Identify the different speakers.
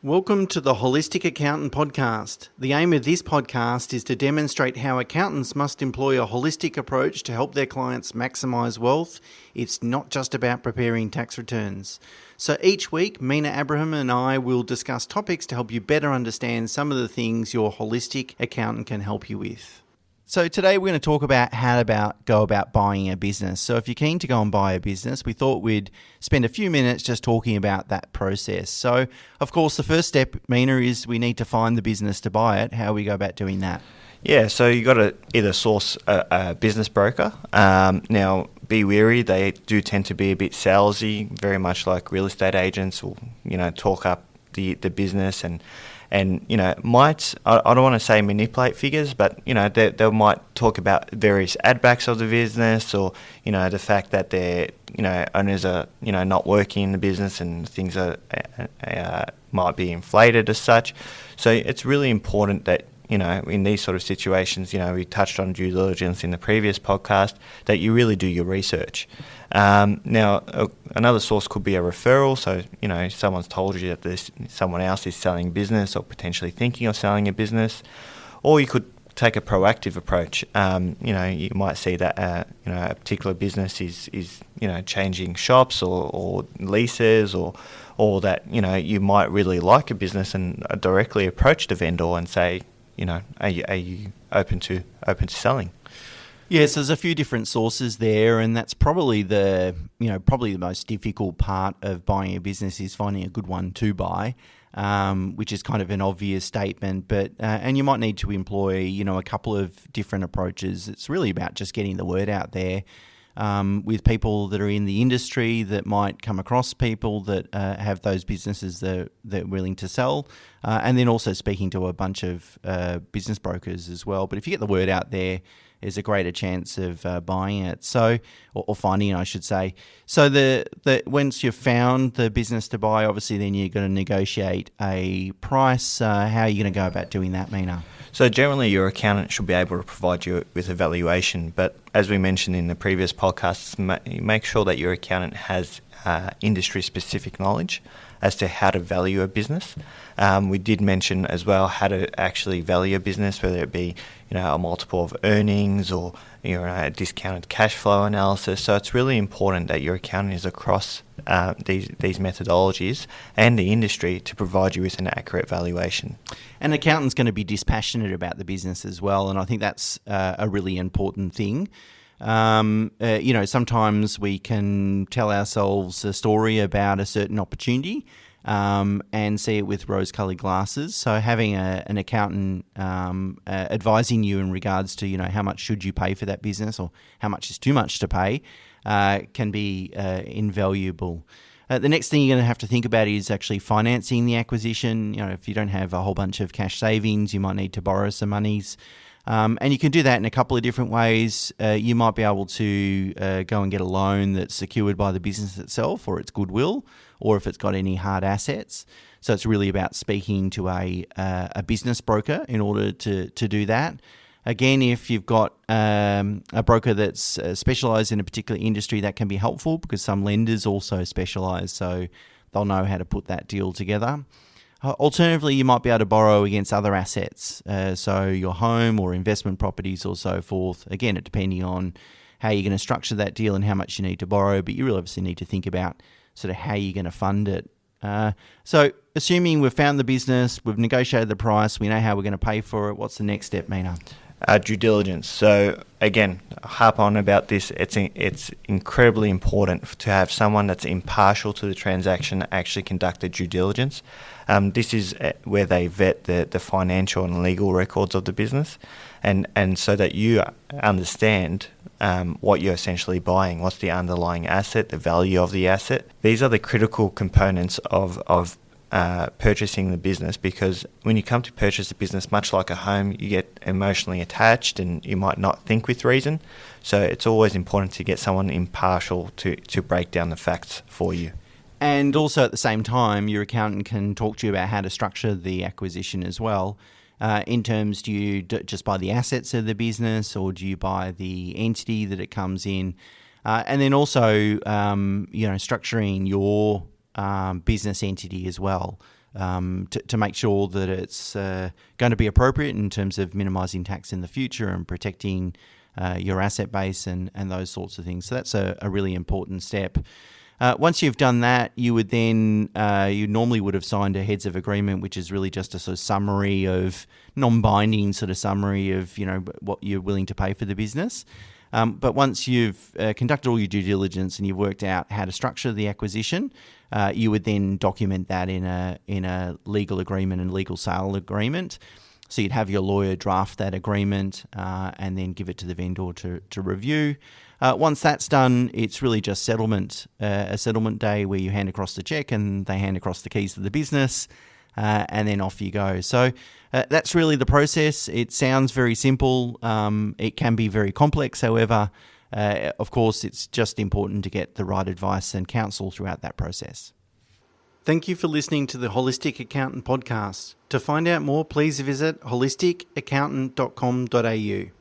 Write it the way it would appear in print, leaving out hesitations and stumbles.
Speaker 1: Welcome to the Holistic Accountant Podcast. The aim of this podcast is to demonstrate how accountants must employ a holistic approach to help their clients maximise wealth. It's not just about preparing tax returns. So each week, Mina Abraham and I will discuss topics to help you better understand some of the things your holistic accountant can help you with. So today we're going to talk about how to go about buying a business. So if you're keen to go and buy a business, we thought we'd spend a few minutes just talking about that process. So of course, the first step, Mina, is we need to find the business to buy it. How we go about doing that?
Speaker 2: Yeah, so you got to either source a business broker. Now, be wary; they do tend to be a bit salesy, very much like real estate agents will, talk up the business and might, I don't want to say manipulate figures, but, they might talk about various add backs of the business or, the fact that their, owners are, not working in the business and things are might be inflated as such. So it's really important that, in these sort of situations, we touched on due diligence in the previous podcast, that you really do your research. Now, another source could be a referral. So, someone's told you that someone else is selling business or potentially thinking of selling a business. Or you could take a proactive approach. You might see that, a particular business is changing shops or leases or that, you might really like a business and directly approach the vendor and say, are you open to selling?
Speaker 1: Yes, there's a few different sources there, and that's probably the most difficult part of buying a business is finding a good one to buy, which is kind of an obvious statement. But and you might need to employ a couple of different approaches. It's really about just getting the word out there with people that are in the industry that might come across people that have those businesses that they're willing to sell, and then also speaking to a bunch of business brokers as well. But if you get the word out there's a greater chance of buying it. So, or finding it, I should say. So once you've found the business to buy, obviously then you're going to negotiate a price. How are you going to go about doing that, Mina?
Speaker 2: So generally your accountant should be able to provide you with a valuation, but as we mentioned in the previous podcasts, make sure that your accountant has industry-specific knowledge as to how to value a business. We did mention as well how to actually value a business, whether it be a multiple of earnings or a discounted cash flow analysis. So it's really important that your accountant is across these methodologies and the industry to provide you with an accurate valuation.
Speaker 1: An accountant's going to be dispassionate about the business as well, and I think that's a really important thing. Sometimes we can tell ourselves a story about a certain opportunity and see it with rose-coloured glasses. So having an accountant advising you in regards to, how much should you pay for that business or how much is too much to pay can be invaluable. The next thing you're going to have to think about is actually financing the acquisition. If you don't have a whole bunch of cash savings, you might need to borrow some monies. And you can do that in a couple of different ways. You might be able to go and get a loan that's secured by the business itself or its goodwill, or if it's got any hard assets. So it's really about speaking to a business broker in order to do that. Again, if you've got a broker that's specialised in a particular industry, that can be helpful because some lenders also specialise, so they'll know how to put that deal together. Alternatively, you might be able to borrow against other assets, so your home or investment properties or so forth. Again, depending on how you're going to structure that deal and how much you need to borrow, but you really obviously need to think about sort of how you're going to fund it. So assuming we've found the business, we've negotiated the price, we know how we're going to pay for it, what's the next step, Mina?
Speaker 2: Due diligence. So again, harp on about this. It's incredibly important to have someone that's impartial to the transaction actually conduct the due diligence. This is where they vet the financial and legal records of the business, and so that you understand what you're essentially buying. What's the underlying asset, the value of the asset? These are the critical components of purchasing the business, because when you come to purchase a business, much like a home, you get emotionally attached and you might not think with reason. So it's always important to get someone impartial to break down the facts for you.
Speaker 1: And also at the same time, your accountant can talk to you about how to structure the acquisition as well. In terms, do you just buy the assets of the business or do you buy the entity that it comes in? And then also, structuring your business entity as well. to make sure that it's going to be appropriate in terms of minimising tax in the future and protecting your asset base and those sorts of things. So that's a really important step. Once you've done that, you would then, you normally would have signed a heads of agreement, which is really just a sort of summary of, non-binding sort of summary of, what you're willing to pay for the business. But once you've conducted all your due diligence and you've worked out how to structure the acquisition, you would then document that in a legal agreement and legal sale agreement. So you'd have your lawyer draft that agreement and then give it to the vendor to review. Once that's done, it's really just settlement, a settlement day where you hand across the cheque and they hand across the keys to the business, and then off you go. So that's really the process. It sounds very simple. It can be very complex, however. Of course, it's just important to get the right advice and counsel throughout that process. Thank you for listening to the Holistic Accountant podcast. To find out more, please visit holisticaccountant.com.au.